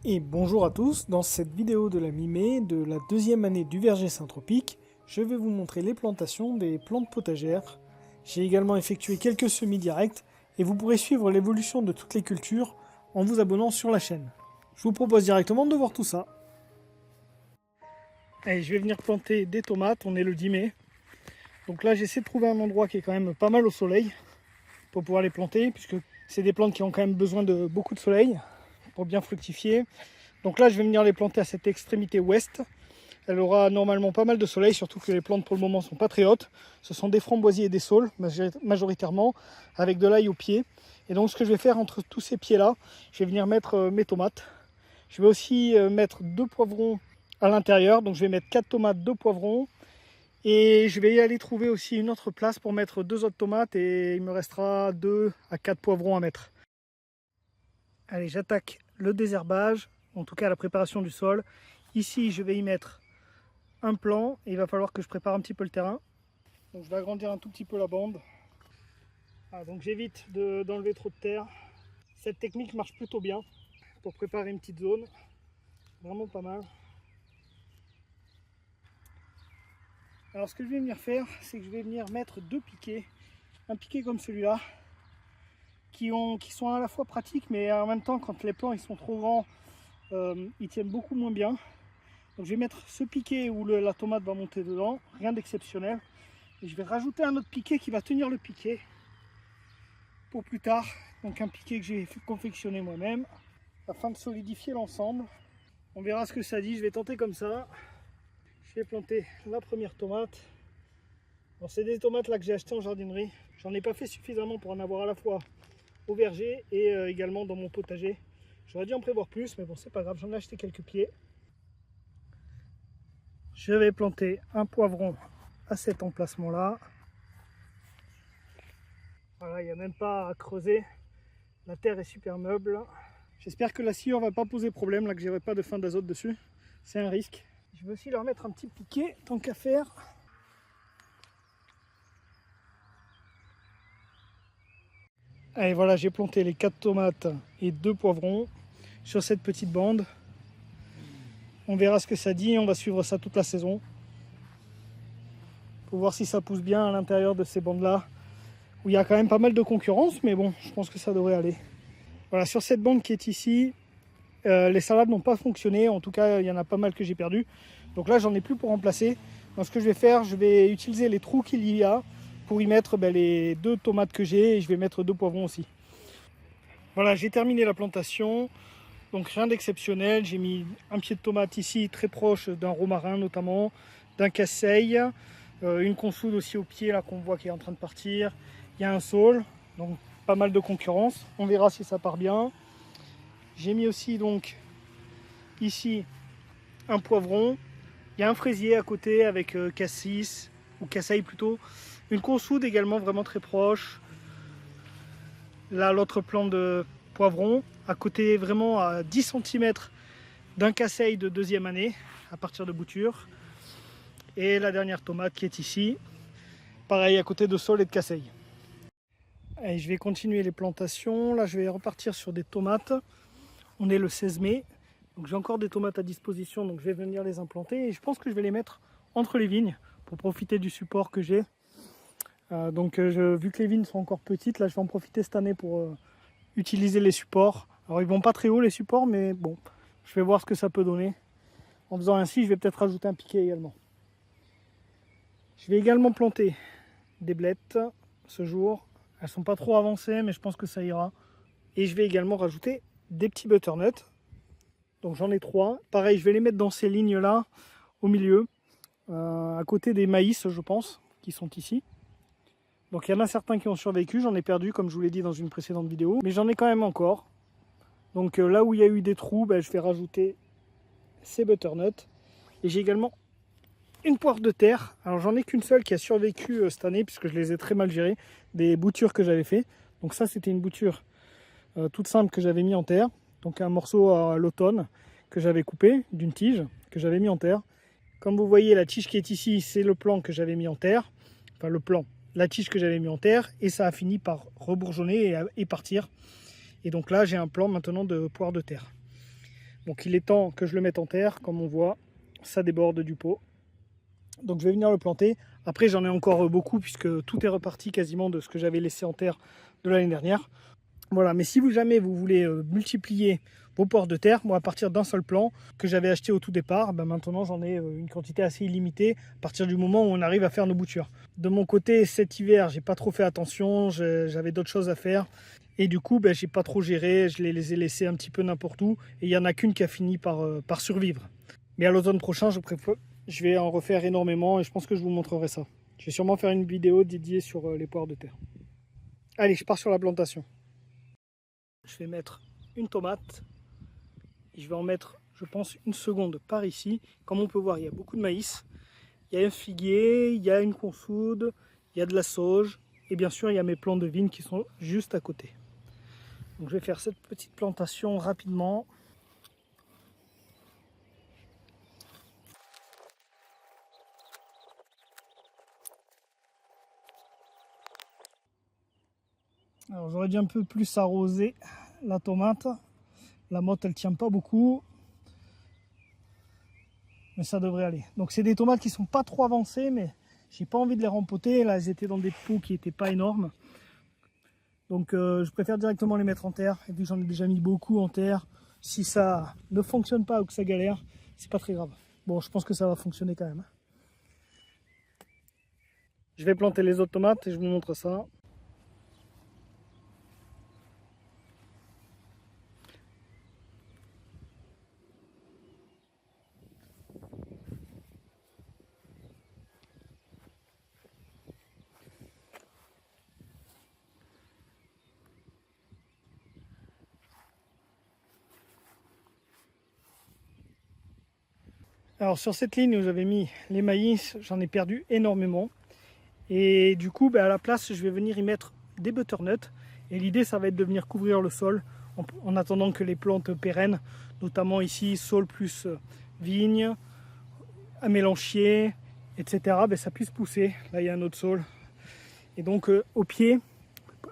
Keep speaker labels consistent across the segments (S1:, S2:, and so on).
S1: Et bonjour à tous, dans cette vidéo de la mi-mai de la deuxième année du verger Saint-Tropique, je vais vous montrer les plantations des plantes potagères. J'ai également effectué quelques semis directs et vous pourrez suivre l'évolution de toutes les cultures en vous abonnant sur la chaîne. Je vous propose directement de voir tout ça. Allez, je vais venir planter des tomates, on est le 10 mai. Donc là j'essaie de trouver un endroit qui est quand même pas mal au soleil pour pouvoir les planter, puisque c'est des plantes qui ont quand même besoin de beaucoup de soleil pour bien fructifier. Donc là je vais venir les planter à cette extrémité ouest. Elle aura normalement pas mal de soleil, surtout que les plantes pour le moment sont pas très hautes. Ce sont des framboisiers et des saules majoritairement, avec de l'ail au pied. Et donc ce que je vais faire entre tous ces pieds là, je vais venir mettre mes tomates. Je vais aussi mettre 2 poivrons à l'intérieur, donc je vais mettre 4 tomates, 2 poivrons. Et je vais y aller trouver aussi une autre place pour mettre 2 autres tomates et il me restera 2 à 4 poivrons à mettre. Allez, j'attaque le désherbage, en tout cas la préparation du sol. Ici, je vais y mettre un plan et il va falloir que je prépare un petit peu le terrain. Donc je vais agrandir un tout petit peu la bande. Donc j'évite d'enlever trop de terre. Cette technique marche plutôt bien pour préparer une petite zone. Vraiment pas mal. Alors ce que je vais venir faire, c'est que je vais venir mettre 2 piquets. Un piquet comme celui-là, qui sont à la fois pratiques, mais en même temps, quand les plants ils sont trop grands, ils tiennent beaucoup moins bien. Donc je vais mettre ce piquet où la tomate va monter dedans, rien d'exceptionnel. Et je vais rajouter un autre piquet qui va tenir le piquet pour plus tard. Donc un piquet que j'ai confectionné moi-même, afin de solidifier l'ensemble. On verra ce que ça dit, je vais tenter comme ça. Je vais planter la première tomate. Bon, c'est des tomates là que j'ai achetées en jardinerie. J'en ai pas fait suffisamment pour en avoir à la fois au verger et également dans mon potager. J'aurais dû en prévoir plus, mais bon, c'est pas grave, j'en ai acheté quelques pieds. Je vais planter un poivron à cet emplacement-là. Voilà, il n'y a même pas à creuser. La terre est super meuble. J'espère que la sciure ne va pas poser problème, là que j'aurai pas de fin d'azote dessus. C'est un risque. Je vais aussi leur mettre un petit piquet, tant qu'à faire. Allez, voilà, j'ai planté les 4 tomates et 2 poivrons sur cette petite bande. On verra ce que ça dit, on va suivre ça toute la saison. Pour voir si ça pousse bien à l'intérieur de ces bandes là, où il y a quand même pas mal de concurrence, mais bon, je pense que ça devrait aller. Voilà, sur cette bande qui est ici, les salades n'ont pas fonctionné, en tout cas il y en a pas mal que j'ai perdu. Donc là j'en ai plus pour remplacer. Donc ce que je vais faire, je vais utiliser les trous qu'il y a pour y mettre les 2 tomates que j'ai, et je vais mettre 2 poivrons aussi. Voilà, j'ai terminé la plantation. Donc rien d'exceptionnel, j'ai mis un pied de tomate ici très proche d'un romarin notamment, d'un casseille, une consoude aussi au pied là qu'on voit qui est en train de partir. Il y a un saule, donc pas mal de concurrence, on verra si ça part bien. J'ai mis aussi donc ici un poivron, il y a un fraisier à côté avec cassis, ou casseille plutôt, une consoude également vraiment très proche. Là l'autre plant de poivron, à côté vraiment à 10 cm d'un casseille de deuxième année à partir de bouture. Et la dernière tomate qui est ici, pareil à côté de saule et de casseille. Allez, je vais continuer les plantations. Là je vais repartir sur des tomates. On est le 16 mai, donc j'ai encore des tomates à disposition, donc je vais venir les implanter. Et je pense que je vais les mettre entre les vignes pour profiter du support que j'ai. Vu que les vignes sont encore petites, là je vais en profiter cette année pour utiliser les supports. Alors ils vont pas très haut les supports, mais bon, je vais voir ce que ça peut donner. En faisant ainsi, je vais peut-être rajouter un piquet également. Je vais également planter des blettes ce jour. Elles sont pas trop avancées, mais je pense que ça ira. Et je vais également rajouter des petits butternuts. Donc j'en ai 3. Pareil, je vais les mettre dans ces lignes-là, au milieu, à côté des maïs, je pense, qui sont ici. Donc il y en a certains qui ont survécu, j'en ai perdu comme je vous l'ai dit dans une précédente vidéo, mais j'en ai quand même encore. Donc là où il y a eu des trous, je vais rajouter ces butternuts. Et j'ai également une poire de terre. Alors j'en ai qu'une seule qui a survécu cette année puisque je les ai très mal gérées, des boutures que j'avais fait. Donc ça c'était une bouture toute simple que j'avais mis en terre. Donc un morceau à l'automne que j'avais coupé d'une tige que j'avais mis en terre. Comme vous voyez, la tige qui est ici, c'est le plant que j'avais mis en terre. Enfin le plant, la tige que j'avais mis en terre, et ça a fini par rebourgeonner et partir. Et donc là j'ai un plant maintenant de poire de terre. Donc il est temps que je le mette en terre. Comme on voit, ça déborde du pot. Donc je vais venir le planter. Après j'en ai encore beaucoup puisque tout est reparti quasiment de ce que j'avais laissé en terre de l'année dernière. Voilà, mais si jamais vous voulez multiplier vos poires de terre, moi à partir d'un seul plant que j'avais acheté au tout départ, ben maintenant j'en ai une quantité assez illimitée à partir du moment où on arrive à faire nos boutures. De mon côté, cet hiver, j'ai pas trop fait attention, j'avais d'autres choses à faire. Et du coup, ben, j'ai pas trop géré, je les ai laissés un petit peu n'importe où. Et il n'y en a qu'une qui a fini par survivre. Mais à l'automne prochain, je vais en refaire énormément et je pense que je vous montrerai ça. Je vais sûrement faire une vidéo dédiée sur les poires de terre. Allez, je pars sur la plantation. Je vais mettre une tomate. Et je vais en mettre, je pense, une seconde par ici. Comme on peut voir, il y a beaucoup de maïs. Il y a un figuier, il y a une consoude, il y a de la sauge. Et bien sûr, il y a mes plants de vigne qui sont juste à côté. Donc je vais faire cette petite plantation rapidement. Alors j'aurais dû un peu plus arroser la tomate. La motte elle tient pas beaucoup. Mais ça devrait aller. Donc c'est des tomates qui sont pas trop avancées, mais j'ai pas envie de les rempoter. Là elles étaient dans des pots qui n'étaient pas énormes. Donc je préfère directement les mettre en terre. Et vu que j'en ai déjà mis beaucoup en terre, si ça ne fonctionne pas ou que ça galère, c'est pas très grave. Bon, je pense que ça va fonctionner quand même. Je vais planter les autres tomates et je vous montre ça. Alors sur cette ligne où j'avais mis les maïs, j'en ai perdu énormément. Et du coup, à la place, je vais venir y mettre des butternuts. Et l'idée, ça va être de venir couvrir le sol en attendant que les plantes pérennes, notamment ici, saule plus vigne, amélanchier, etc., ça puisse pousser. Là, il y a un autre saule. Et donc, au pied,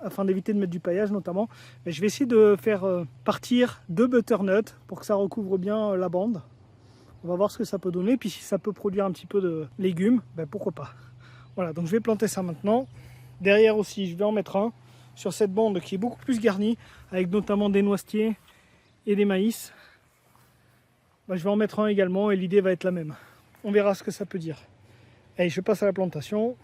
S1: afin d'éviter de mettre du paillage notamment, je vais essayer de faire partir 2 butternuts pour que ça recouvre bien la bande. On va voir ce que ça peut donner. Puis si ça peut produire un petit peu de légumes, pourquoi pas. Voilà, donc je vais planter ça maintenant. Derrière aussi, je vais en mettre un sur cette bande qui est beaucoup plus garnie, avec notamment des noisetiers et des maïs. Je vais en mettre un également et l'idée va être la même. On verra ce que ça peut dire. Allez, je passe à la plantation.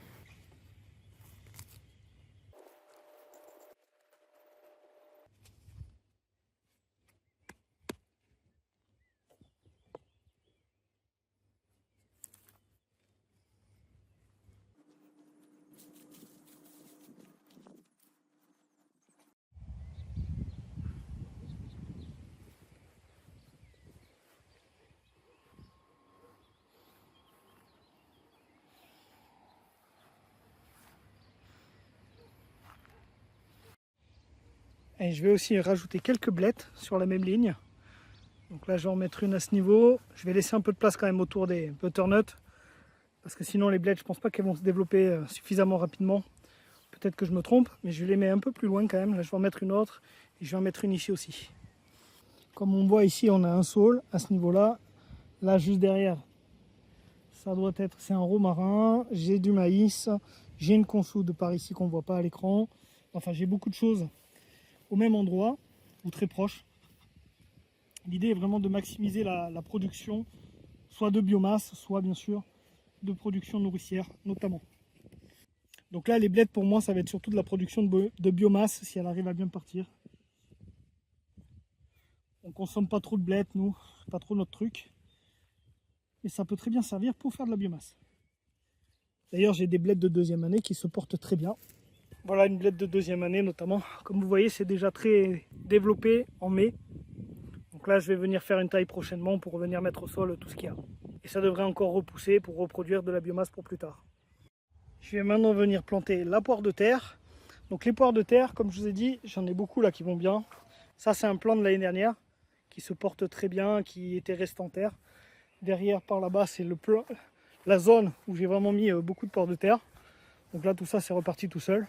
S1: Et je vais aussi rajouter quelques blettes sur la même ligne. Donc là, je vais en mettre une à ce niveau. Je vais laisser un peu de place quand même autour des butternuts. Parce que sinon, les blettes, je pense pas qu'elles vont se développer suffisamment rapidement. Peut-être que je me trompe, mais je les mets un peu plus loin quand même. Là, je vais en mettre une autre et je vais en mettre une ici aussi. Comme on voit ici, on a un saule à ce niveau-là. Là, juste derrière, ça doit être, c'est un romarin. J'ai du maïs. J'ai une consoude par ici qu'on ne voit pas à l'écran. Enfin, j'ai beaucoup de choses au même endroit ou très proche. L'idée est vraiment de maximiser la production, soit de biomasse, soit bien sûr de production nourricière notamment. Donc là, les blettes pour moi, ça va être surtout de la production de biomasse si elle arrive à bien partir. On consomme pas trop de blettes, nous, pas trop notre truc. Mais ça peut très bien servir pour faire de la biomasse. D'ailleurs, j'ai des blettes de deuxième année qui se portent très bien. Voilà une blette de deuxième année notamment. Comme vous voyez, c'est déjà très développé en mai. Donc là, je vais venir faire une taille prochainement pour venir mettre au sol tout ce qu'il y a. Et ça devrait encore repousser pour reproduire de la biomasse pour plus tard. Je vais maintenant venir planter la poire de terre. Donc les poires de terre, comme je vous ai dit, j'en ai beaucoup là qui vont bien. Ça, c'est un plant de l'année dernière qui se porte très bien, qui était resté en terre. Derrière, par là-bas, c'est la zone où j'ai vraiment mis beaucoup de poires de terre. Donc là, tout ça, c'est reparti tout seul.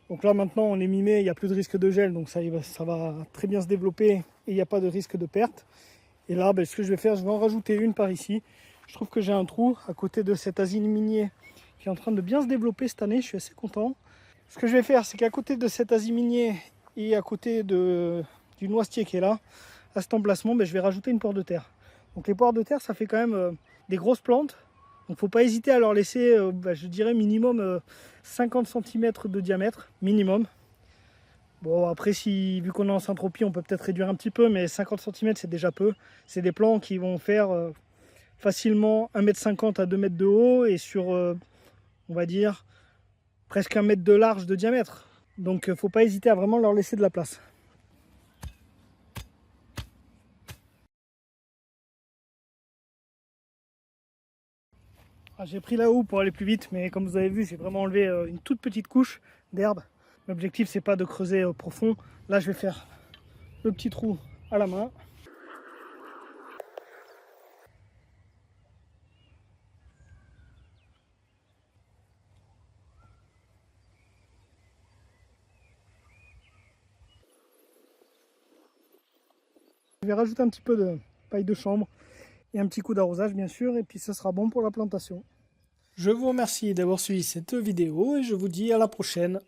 S1: Donc là, maintenant, on est mi-mai, il n'y a plus de risque de gel, donc ça va très bien se développer et il n'y a pas de risque de perte. Et là, ce que je vais faire, je vais en rajouter une par ici. Je trouve que j'ai un trou à côté de cet asile minier qui est en train de bien se développer cette année. Je suis assez content. Ce que je vais faire, c'est qu'à côté de cet asile minier et à côté du noisetier qui est là, à cet emplacement, je vais rajouter une poire de terre. Donc les poires de terre, ça fait quand même des grosses plantes. Donc faut pas hésiter à leur laisser, je dirais minimum 50 cm de diamètre, minimum. Bon après, vu qu'on est en Saint-Tropez, on peut peut-être réduire un petit peu, mais 50 cm c'est déjà peu. C'est des plants qui vont faire facilement 1,50 m à 2 m de haut et sur, on va dire, presque 1 mètre de large de diamètre. Donc faut pas hésiter à vraiment leur laisser de la place. J'ai pris la houe pour aller plus vite, mais comme vous avez vu, j'ai vraiment enlevé une toute petite couche d'herbe. L'objectif, c'est pas de creuser profond. Là, je vais faire le petit trou à la main. Je vais rajouter un petit peu de paille de chambre et un petit coup d'arrosage, bien sûr, et puis ce sera bon pour la plantation. Je vous remercie d'avoir suivi cette vidéo et je vous dis à la prochaine.